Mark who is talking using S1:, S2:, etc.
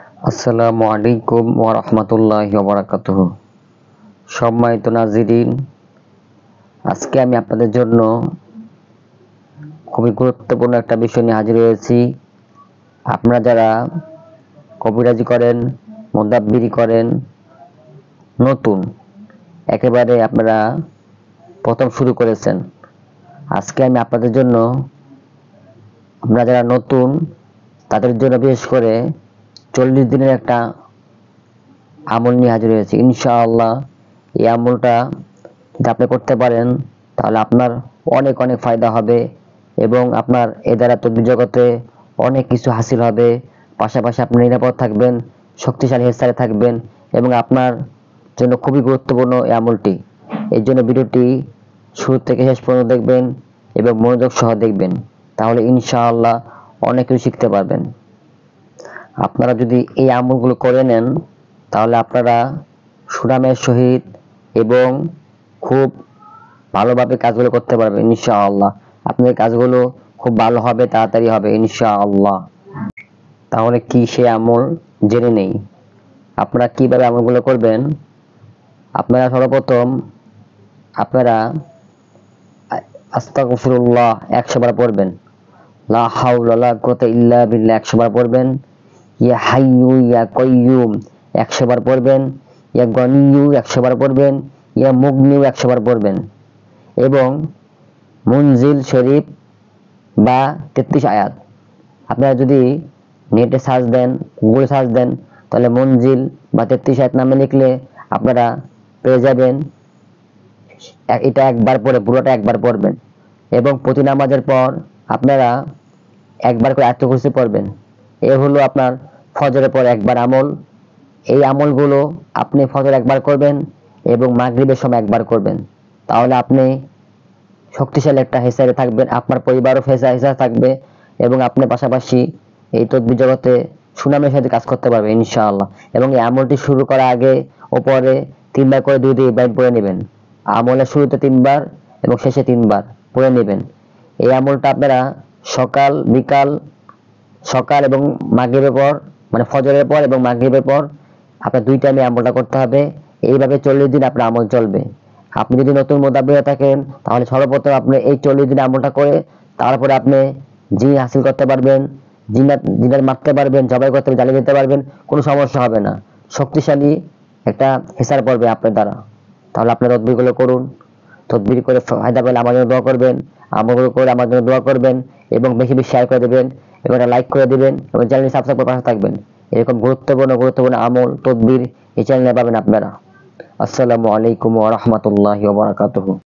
S1: আসসালামু আলাইকুম ওয়া রাহমাতুল্লাহি ওয়া বারাকাতুহু। সম্মানিত নাজিরিন, আজকে আমি আপনাদের জন্য খুবই গুরুত্বপূর্ণ একটা বিষয় নিয়ে হাজির হয়েছি। আপনারা যারা কবিরাজি করেন, মুদাব্বিরি করেন, নতুন একেবারে আপনারা প্রথম শুরু করেছেন, আজকে আমি আপনাদের জন্য, আপনারা যারা নতুন তাদের জন্য বিশেষ করে 40 দিনের একটা আমল নিয়ে হাজির হয়েছে। ইনশাআল্লাহ এই আমলটা যদি আপনি করতে পারেন তাহলে আপনার অনেক অনেক ফায়দা হবে এবং আপনার এ দ্বারা তদ্বির জগতে অনেক কিছু হাসিল হবে। পাশাপাশি আপনি নিরাপদ থাকবেন, শক্তিশালী হেসারে থাকবেন এবং আপনার জন্য খুবই গুরুত্বপূর্ণ এই আমলটি। এর জন্য ভিডিওটি শুরু থেকে শেষ পর্যন্ত দেখবেন এবং মনোযোগ সহ দেখবেন, তাহলে ইনশাআল্লাহ অনেক কিছু শিখতে পারবেন। আপনারা যদি এই আমলগুলো করে নেন তাহলে আপনারা সুনামের সহিত এবং খুব ভালোভাবে কাজগুলো করতে পারবেন ইনশাআল্লাহ। আপনাদের কাজগুলো খুব ভালো হবে, তাড়াতাড়ি হবে ইনশাআল্লাহ। তাহলে কি সে আমল জেনে নেই। আপনারা কিভাবে আমলগুলো করবেন। আপনারা সর্বপ্রথম আপনারা আস্তাগফিরুল্লাহ 100 বার পড়বেন, লা হাওলা ওয়ালা কুওয়াতা ইল্লা বিল্লাহ 100 বার পড়বেন, ইয়া হাইয়ু ইয়া কাইয়ুম 100 বার পড়বেন, ইয়া গনিয়ু 100 বার পড়বেন, ইয়া মুগনিউ 100 বার পড়বেন এবং মুনজিল শরীফ বা 33 আয়াত। আপনারা যদি নেটে সার্চ দেন, গুগলে সার্চ দেন, তাহলে মুনজিল বা 33 আয়াত নামে লিখলে আপনারা পেয়ে যাবেন। এটা একবার পড়ে পুরোটা একবার পড়বেন এবং প্রতি নামাজের পর আপনারা একবার করে আয়াতুল কুরসি পড়বেন। এ হলো আপনার ফজরের পর একবার আমল। এই আমলগুলো আপনি ফজর একবার করবেন এবং মাগরিবের সময় একবার করবেন, তাহলে আপনি শক্তিশালী একটা হেসারে থাকবেন, আপনার পরিবারও হেসারে থাকবে এবং আপনি পাশাপাশি এই তদবির জগতে সুনামের সাথে কাজ করতে পারবেন ইনশাআল্লাহ। এবং এই আমলটি শুরু করার আগে ও পরে 3 বার করে 2 বার পড়ে নেবেন। আমলের শুরুতে 3 বার এবং শেষে 3 বার পড়ে নেবেন। এই আমলটা আপনারা সকাল বিকাল, সকাল এবং মাগরিবের পর, মানে ফজরের পর এবং মাগরিবের পর আপনার 2 টাইমে আমলটা করতে হবে। এইভাবে 40 দিন আপনার আমল চলবে। আপনি যদি নতুন মুদাব্বির থাকেন তাহলে সর্বপ্রথম আপনি এই 40 দিন আমলটা করে তারপরে আপনি জিন হাসিল করতে পারবেন, জিনের মারতে পারবেন, জবাই করতে জ্বালিয়ে দিতে পারবেন, কোনো সমস্যা হবে না। শক্তিশালী একটা হেসার পড়বে আপনার দ্বারা। তাহলে আপনার তদবিরগুলো করুন, তদবির করে ফায়দা পেলে আমার জন্য দোয়া করবেন, আমলগুলো করে আমার জন্য দোয়া করবেন এবং বেশি বেশি শেয়ার করে দেবেন এবং একটা লাইক করে দিবেন এবং চ্যানেলটি সাবস্ক্রাইব করে পাশে থাকবেন। এরকম গুরুত্বপূর্ণ আমল তদবির এই চ্যানেলে পাবেন আপনারা। আসসালামু আলাইকুম ওয়া রাহমাতুল্লাহি ওয়া বারাকাতুহু।